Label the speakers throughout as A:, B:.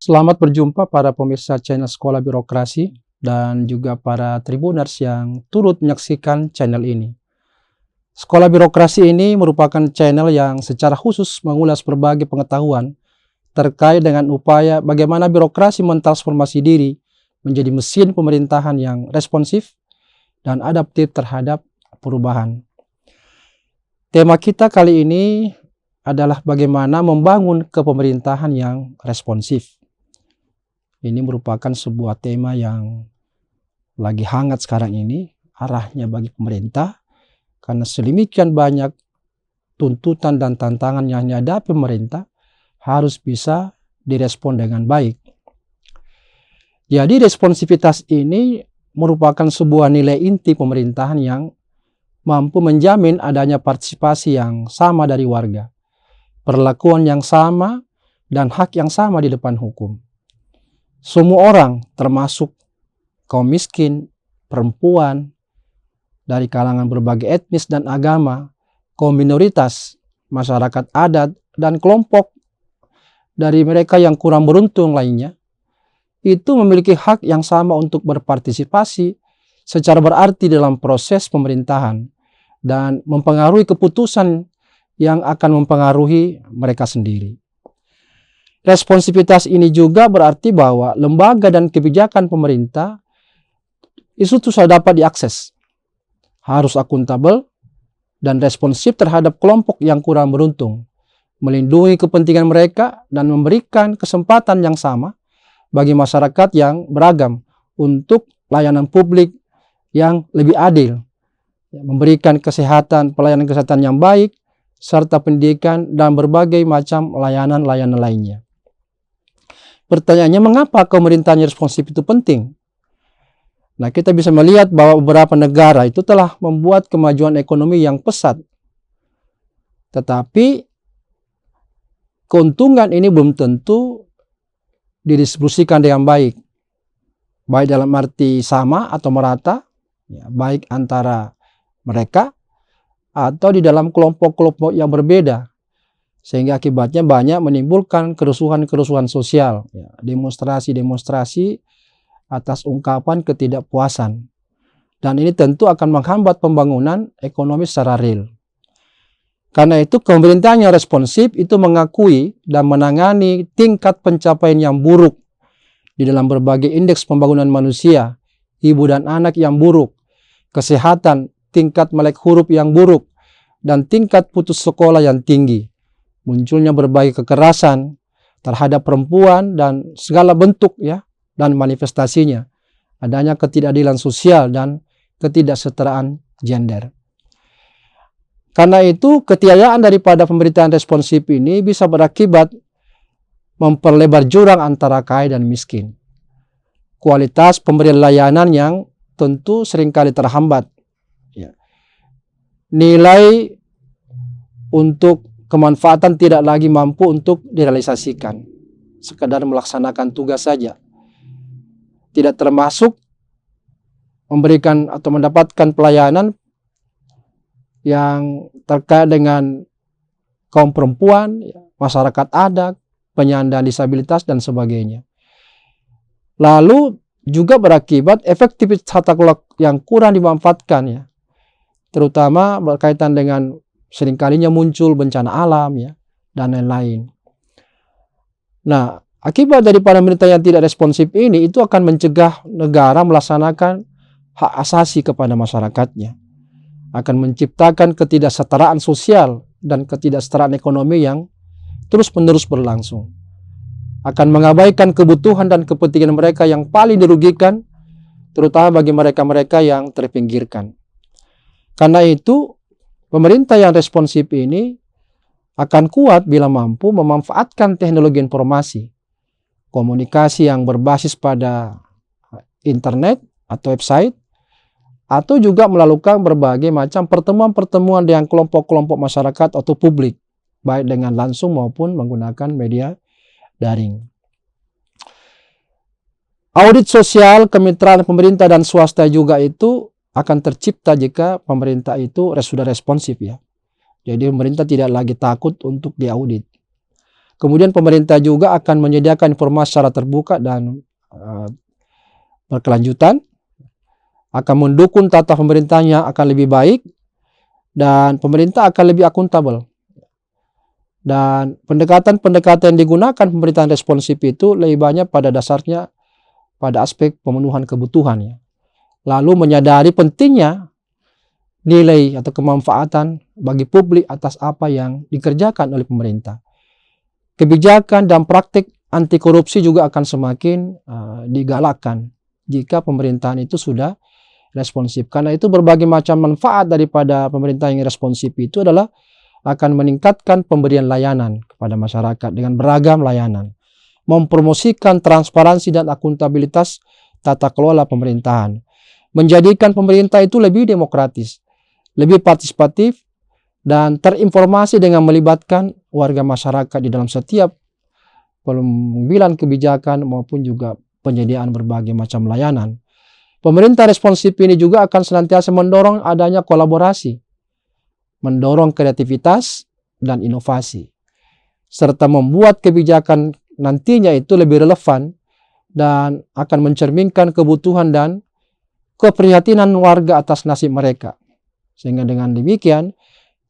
A: Selamat berjumpa para pemirsa channel Sekolah Birokrasi dan juga para tribuners yang turut menyaksikan channel ini. Sekolah Birokrasi ini merupakan channel yang secara khusus mengulas berbagai pengetahuan terkait dengan upaya bagaimana birokrasi mentransformasi diri menjadi mesin pemerintahan yang responsif dan adaptif terhadap perubahan. Tema kita kali ini adalah bagaimana membangun kepemerintahan yang responsif. Ini merupakan sebuah tema yang lagi hangat sekarang ini, arahnya bagi pemerintah, karena sedemikian banyak tuntutan dan tantangan yang dihadapi pemerintah harus bisa direspon dengan baik. Jadi responsivitas ini merupakan sebuah nilai inti pemerintahan yang mampu menjamin adanya partisipasi yang sama dari warga, perlakuan yang sama, dan hak yang sama di depan hukum. Semua orang, termasuk kaum miskin, perempuan, dari kalangan berbagai etnis dan agama, kaum minoritas, masyarakat adat, dan kelompok dari mereka yang kurang beruntung lainnya, itu memiliki hak yang sama untuk berpartisipasi secara berarti dalam proses pemerintahan dan mempengaruhi keputusan yang akan mempengaruhi mereka sendiri. Responsivitas ini juga berarti bahwa lembaga dan kebijakan pemerintah itu sudah dapat diakses, harus akuntabel dan responsif terhadap kelompok yang kurang beruntung, melindungi kepentingan mereka dan memberikan kesempatan yang sama bagi masyarakat yang beragam untuk layanan publik yang lebih adil, memberikan pelayanan kesehatan yang baik, serta pendidikan dan berbagai macam layanan-layanan lainnya. Pertanyaannya, mengapa pemerintahan responsif itu penting? Nah, kita bisa melihat bahwa beberapa negara itu telah membuat kemajuan ekonomi yang pesat. Tetapi keuntungan ini belum tentu didistribusikan dengan baik. Baik dalam arti sama atau merata, ya, baik antara mereka atau di dalam kelompok-kelompok yang berbeda. Sehingga akibatnya banyak menimbulkan kerusuhan-kerusuhan sosial, ya, demonstrasi-demonstrasi atas ungkapan ketidakpuasan. Dan ini tentu akan menghambat pembangunan ekonomi secara real. Karena itu pemerintahan yang responsif itu mengakui dan menangani tingkat pencapaian yang buruk di dalam berbagai indeks pembangunan manusia, ibu dan anak yang buruk, kesehatan, tingkat melek huruf yang buruk, dan tingkat putus sekolah yang tinggi. Munculnya berbagai kekerasan terhadap perempuan dan segala bentuk, ya, dan manifestasinya. Adanya ketidakadilan sosial dan ketidaksetaraan gender. Karena itu ketiadaan daripada pemerintahan responsif ini bisa berakibat memperlebar jurang antara kaya dan miskin. Kualitas pemberian layanan yang tentu seringkali terhambat. Ya. Nilai untuk kemanfaatan tidak lagi mampu untuk direalisasikan, sekadar melaksanakan tugas saja, tidak termasuk memberikan atau mendapatkan pelayanan yang terkait dengan kaum perempuan, masyarakat adat, penyandang disabilitas, dan sebagainya. Lalu juga berakibat efektivitas tata kelola yang kurang dimanfaatkan, ya, terutama berkaitan dengan seringkalinya muncul bencana alam, ya, dan lain-lain. Nah, akibat daripada pemerintah yang tidak responsif ini itu akan mencegah negara melaksanakan hak asasi kepada masyarakatnya, akan menciptakan ketidaksetaraan sosial dan ketidaksetaraan ekonomi yang terus-menerus berlangsung, akan mengabaikan kebutuhan dan kepentingan mereka yang paling dirugikan, terutama bagi mereka-mereka yang terpinggirkan. Karena itu pemerintah yang responsif ini akan kuat bila mampu memanfaatkan teknologi informasi, komunikasi yang berbasis pada internet atau website, atau juga melakukan berbagai macam pertemuan-pertemuan dengan kelompok-kelompok masyarakat atau publik, baik dengan langsung maupun menggunakan media daring. Audit sosial, kemitraan pemerintah dan swasta juga itu akan tercipta jika pemerintah itu sudah responsif, ya. Jadi pemerintah tidak lagi takut untuk diaudit. Kemudian pemerintah juga akan menyediakan informasi secara terbuka dan berkelanjutan, akan mendukung tata pemerintahnya akan lebih baik, dan pemerintah akan lebih akuntabel. Dan pendekatan-pendekatan yang digunakan pemerintahan responsif itu lebih banyak pada dasarnya pada aspek pemenuhan kebutuhan, ya. Lalu menyadari pentingnya nilai atau kemanfaatan bagi publik atas apa yang dikerjakan oleh pemerintah. Kebijakan dan praktik anti korupsi juga akan semakin digalakkan jika pemerintahan itu sudah responsif. Karena itu berbagai macam manfaat daripada pemerintah yang responsif itu adalah akan meningkatkan pemberian layanan kepada masyarakat dengan beragam layanan, mempromosikan transparansi dan akuntabilitas tata kelola pemerintahan, menjadikan pemerintah itu lebih demokratis, lebih partisipatif, dan terinformasi dengan melibatkan warga masyarakat di dalam setiap pengambilan kebijakan maupun juga penyediaan berbagai macam layanan. Pemerintah responsif ini juga akan senantiasa mendorong adanya kolaborasi, mendorong kreativitas dan inovasi, serta membuat kebijakan nantinya itu lebih relevan dan akan mencerminkan kebutuhan dan keprihatinan warga atas nasib mereka. Sehingga dengan demikian,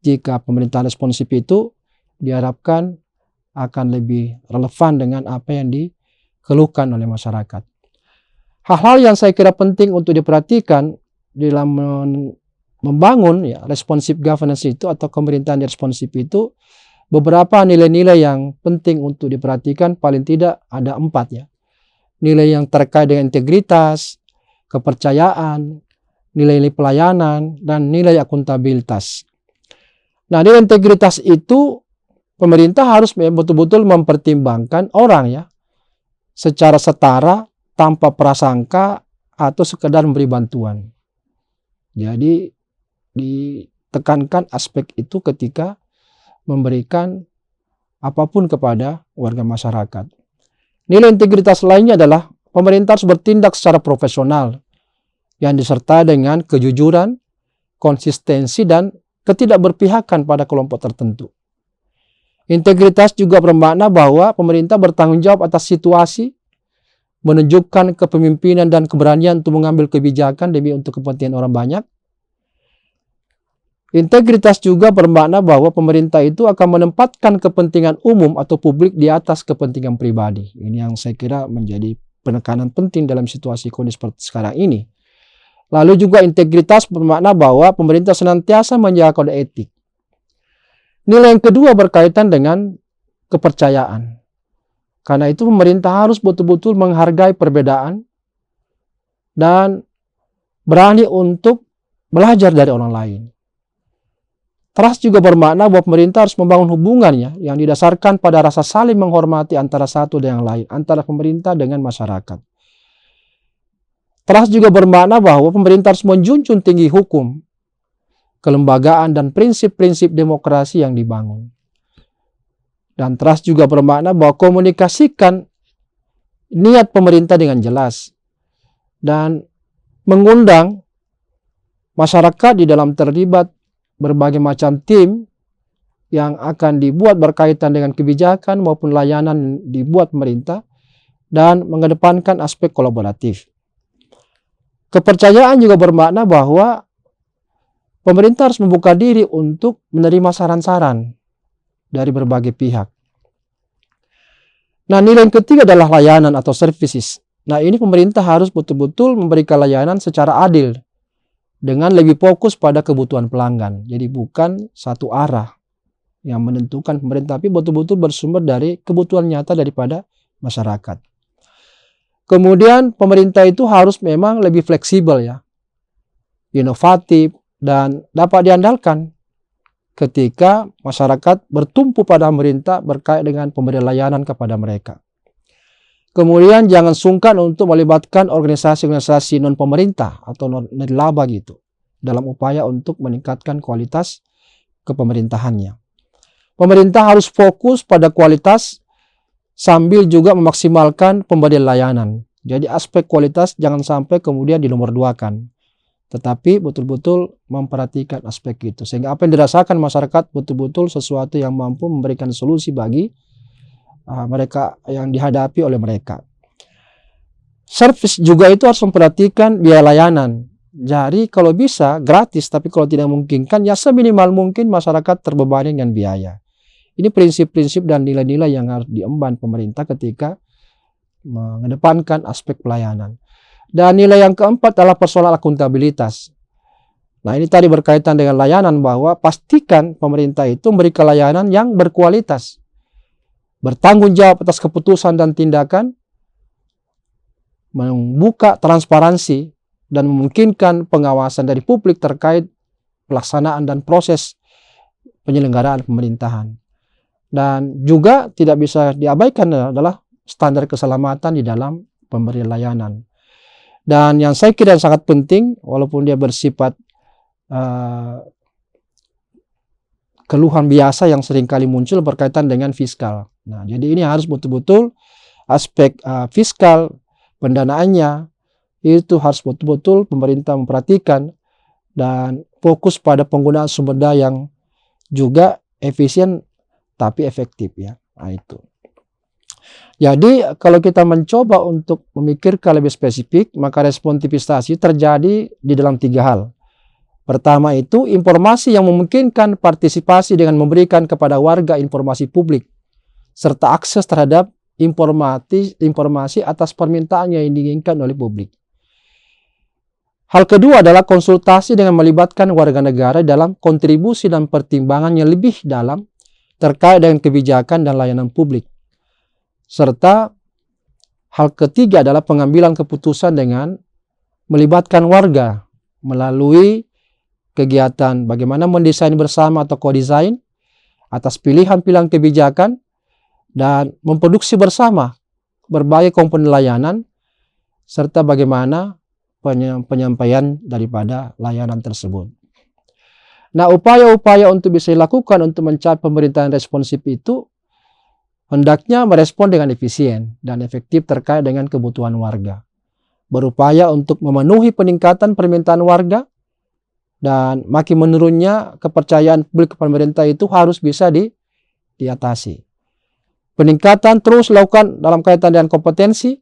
A: jika pemerintahan responsif itu diharapkan akan lebih relevan dengan apa yang dikeluhkan oleh masyarakat. Hal-hal yang saya kira penting untuk diperhatikan dalam membangun responsive governance itu atau pemerintahan responsif itu, beberapa nilai-nilai yang penting untuk diperhatikan, paling tidak ada 4, ya. Nilai yang terkait dengan integritas, kepercayaan, nilai-nilai pelayanan, dan nilai akuntabilitas. Nah, nilai integritas itu pemerintah harus betul-betul mempertimbangkan orang, ya, secara setara, tanpa prasangka atau sekedar memberi bantuan. Jadi ditekankan aspek itu ketika memberikan apapun kepada warga masyarakat. Nilai integritas lainnya adalah pemerintah harus bertindak secara profesional yang disertai dengan kejujuran, konsistensi, dan ketidakberpihakan pada kelompok tertentu. Integritas juga bermakna bahwa pemerintah bertanggung jawab atas situasi, menunjukkan kepemimpinan dan keberanian untuk mengambil kebijakan demi untuk kepentingan orang banyak. Integritas juga bermakna bahwa pemerintah itu akan menempatkan kepentingan umum atau publik di atas kepentingan pribadi. Ini yang saya kira menjadi penekanan penting dalam situasi kondisi seperti sekarang ini. Lalu juga integritas bermakna bahwa pemerintah senantiasa menjaga kode etik. Nilai yang kedua berkaitan dengan kepercayaan. Karena itu pemerintah harus betul-betul menghargai perbedaan dan berani untuk belajar dari orang lain. Trust juga bermakna bahwa pemerintah harus membangun hubungannya yang didasarkan pada rasa saling menghormati antara satu dan yang lain, antara pemerintah dengan masyarakat. Trust juga bermakna bahwa pemerintah harus menjunjung tinggi hukum, kelembagaan, dan prinsip-prinsip demokrasi yang dibangun. Dan trust juga bermakna bahwa komunikasikan niat pemerintah dengan jelas dan mengundang masyarakat di dalam terlibat berbagai macam tim yang akan dibuat berkaitan dengan kebijakan maupun layanan dibuat pemerintah dan mengedepankan aspek kolaboratif. Kepercayaan juga bermakna bahwa pemerintah harus membuka diri untuk menerima saran-saran dari berbagai pihak. Nah, nilai yang ketiga adalah layanan atau services. Nah, ini pemerintah harus betul-betul memberikan layanan secara adil dengan lebih fokus pada kebutuhan pelanggan. Jadi bukan satu arah yang menentukan pemerintah, tapi betul-betul bersumber dari kebutuhan nyata daripada masyarakat. Kemudian pemerintah itu harus memang lebih fleksibel, ya, inovatif, dan dapat diandalkan ketika masyarakat bertumpu pada pemerintah berkait dengan pemberian layanan kepada mereka. Kemudian jangan sungkan untuk melibatkan organisasi-organisasi non-pemerintah atau non-laba gitu dalam upaya untuk meningkatkan kualitas kepemerintahannya. Pemerintah harus fokus pada kualitas sambil juga memaksimalkan pemberian layanan. Jadi aspek kualitas jangan sampai kemudian dinomorduakan, tetapi betul-betul memperhatikan aspek itu. Sehingga apa yang dirasakan masyarakat betul-betul sesuatu yang mampu memberikan solusi bagi mereka yang dihadapi oleh mereka. Service juga itu harus memperhatikan biaya layanan. Jadi kalau bisa gratis, tapi kalau tidak memungkinkan ya seminimal mungkin masyarakat terbebani dengan biaya. Ini prinsip-prinsip dan nilai-nilai yang harus diemban pemerintah ketika mengedepankan aspek pelayanan. Dan nilai yang keempat adalah persoalan akuntabilitas. Nah, ini tadi berkaitan dengan layanan, bahwa pastikan pemerintah itu memberikan layanan yang berkualitas, bertanggung jawab atas keputusan dan tindakan, membuka transparansi, dan memungkinkan pengawasan dari publik terkait pelaksanaan dan proses penyelenggaraan pemerintahan. Dan juga tidak bisa diabaikan adalah standar keselamatan di dalam pemberian layanan. Dan yang saya kira sangat penting, walaupun dia bersifat keluhan biasa yang seringkali muncul berkaitan dengan fiskal. Nah, jadi ini harus betul-betul aspek fiskal, pendanaannya, itu harus betul-betul pemerintah memperhatikan dan fokus pada penggunaan sumber daya yang juga efisien tapi efektif ya. Nah, itu. Jadi kalau kita mencoba untuk memikirkan lebih spesifik, maka responsivitas terjadi di dalam 3 hal. Pertama itu informasi yang memungkinkan partisipasi dengan memberikan kepada warga informasi publik serta akses terhadap informasi atas permintaan yang diinginkan oleh publik. Hal kedua adalah konsultasi dengan melibatkan warga negara dalam kontribusi dan pertimbangan yang lebih dalam terkait dengan kebijakan dan layanan publik. Serta hal ketiga adalah pengambilan keputusan dengan melibatkan warga melalui kegiatan bagaimana mendesain bersama atau co-design atas pilihan-pilihan kebijakan dan memproduksi bersama berbagai komponen layanan serta bagaimana penyampaian daripada layanan tersebut. Nah, upaya-upaya untuk bisa dilakukan untuk mencapai pemerintahan responsif itu hendaknya merespon dengan efisien dan efektif terkait dengan kebutuhan warga. Berupaya untuk memenuhi peningkatan permintaan warga dan makin menurunnya kepercayaan publik kepada pemerintah itu harus bisa diatasi. Peningkatan terus dilakukan dalam kaitan dengan kompetensi,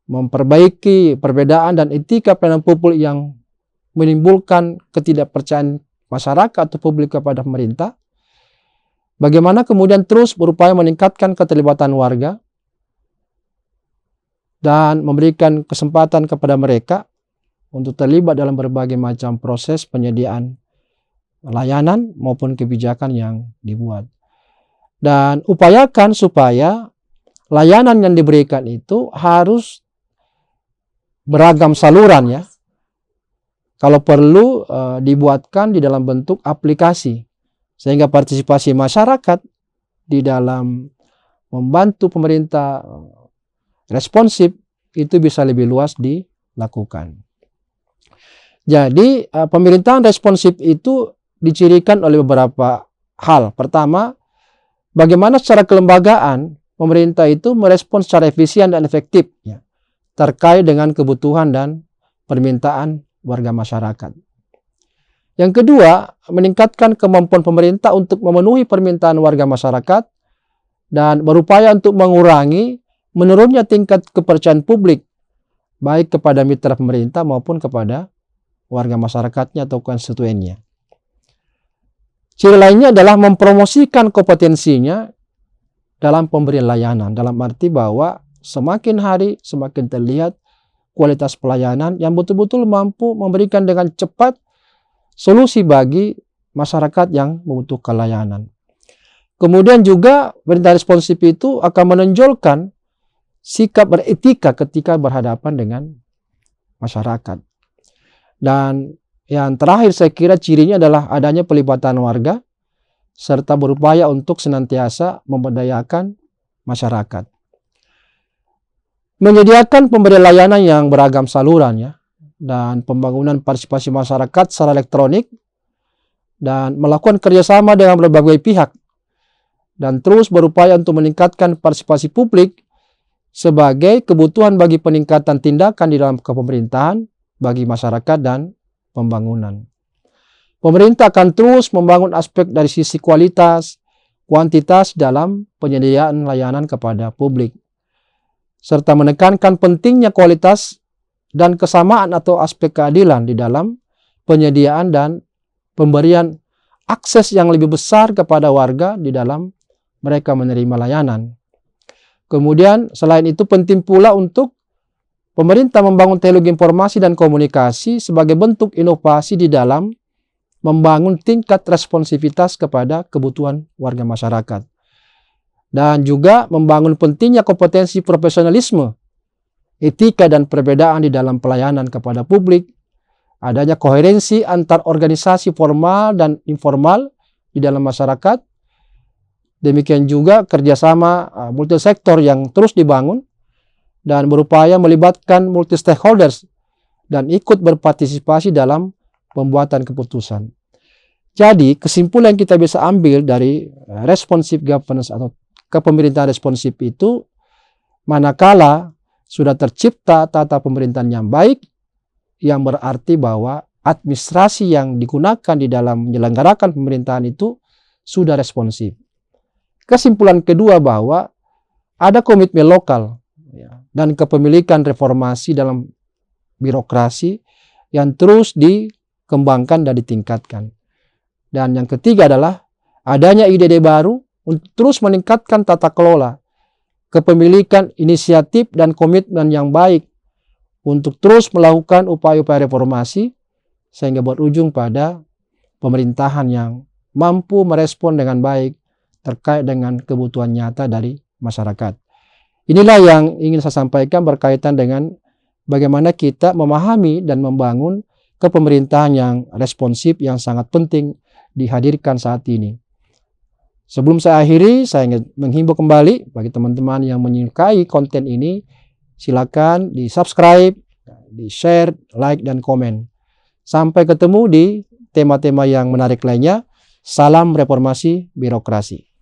A: memperbaiki perbedaan dan etika pelayanan publik yang menimbulkan ketidakpercayaan masyarakat atau publik kepada pemerintah. Bagaimana kemudian terus berupaya meningkatkan keterlibatan warga dan memberikan kesempatan kepada mereka untuk terlibat dalam berbagai macam proses penyediaan layanan maupun kebijakan yang dibuat. Dan upayakan supaya layanan yang diberikan itu harus beragam saluran ya. Kalau perlu dibuatkan di dalam bentuk aplikasi sehingga partisipasi masyarakat di dalam membantu pemerintah responsif itu bisa lebih luas dilakukan. Jadi pemerintahan responsif itu dicirikan oleh beberapa hal. Pertama, bagaimana secara kelembagaan pemerintah itu merespons secara efisien dan efektif ya, terkait dengan kebutuhan dan permintaan warga masyarakat. Yang kedua, meningkatkan kemampuan pemerintah untuk memenuhi permintaan warga masyarakat dan berupaya untuk mengurangi menurunnya tingkat kepercayaan publik baik kepada mitra pemerintah maupun kepada warga masyarakatnya atau konstituennya. Ciri lainnya adalah mempromosikan kompetensinya dalam pemberian layanan, dalam arti bahwa semakin hari semakin terlihat kualitas pelayanan yang betul-betul mampu memberikan dengan cepat solusi bagi masyarakat yang membutuhkan layanan. Kemudian juga pemerintah responsif itu akan menonjolkan sikap beretika ketika berhadapan dengan masyarakat. Dan yang terakhir saya kira cirinya adalah adanya pelibatan warga serta berupaya untuk senantiasa memberdayakan masyarakat. Menyediakan pemberian layanan yang beragam saluran ya, dan pembangunan partisipasi masyarakat secara elektronik dan melakukan kerjasama dengan berbagai pihak dan terus berupaya untuk meningkatkan partisipasi publik sebagai kebutuhan bagi peningkatan tindakan di dalam kepemerintahan bagi masyarakat dan pembangunan. Pemerintah akan terus membangun aspek dari sisi kualitas, kuantitas dalam penyediaan layanan kepada publik, serta menekankan pentingnya kualitas dan kesamaan atau aspek keadilan di dalam penyediaan dan pemberian akses yang lebih besar kepada warga di dalam mereka menerima layanan. Kemudian selain itu penting pula untuk pemerintah membangun teknologi informasi dan komunikasi sebagai bentuk inovasi di dalam membangun tingkat responsivitas kepada kebutuhan warga masyarakat. Dan juga membangun pentingnya kompetensi profesionalisme, etika dan perbedaan di dalam pelayanan kepada publik, adanya koherensi antar organisasi formal dan informal di dalam masyarakat, demikian juga kerjasama multisektor yang terus dibangun, dan berupaya melibatkan multi stakeholders dan ikut berpartisipasi dalam pembuatan keputusan. Jadi kesimpulan yang kita bisa ambil dari responsive governance atau kepemerintahan responsif itu, manakala sudah tercipta tata pemerintahan yang baik, yang berarti bahwa administrasi yang digunakan di dalam menyelenggarakan pemerintahan itu sudah responsif. Kesimpulan kedua bahwa ada komitmen lokal dan kepemilikan reformasi dalam birokrasi yang terus dikembangkan dan ditingkatkan. Dan yang ketiga adalah adanya ide-ide baru untuk terus meningkatkan tata kelola, kepemilikan inisiatif dan komitmen yang baik untuk terus melakukan upaya-upaya reformasi sehingga berujung pada pemerintahan yang mampu merespon dengan baik terkait dengan kebutuhan nyata dari masyarakat. Inilah yang ingin saya sampaikan berkaitan dengan bagaimana kita memahami dan membangun kepemerintahan yang responsif yang sangat penting dihadirkan saat ini. Sebelum saya akhiri, saya ingin menghimbau kembali bagi teman-teman yang menyukai konten ini, silakan di-subscribe, di-share, like, dan komen. Sampai ketemu di tema-tema yang menarik lainnya. Salam reformasi birokrasi.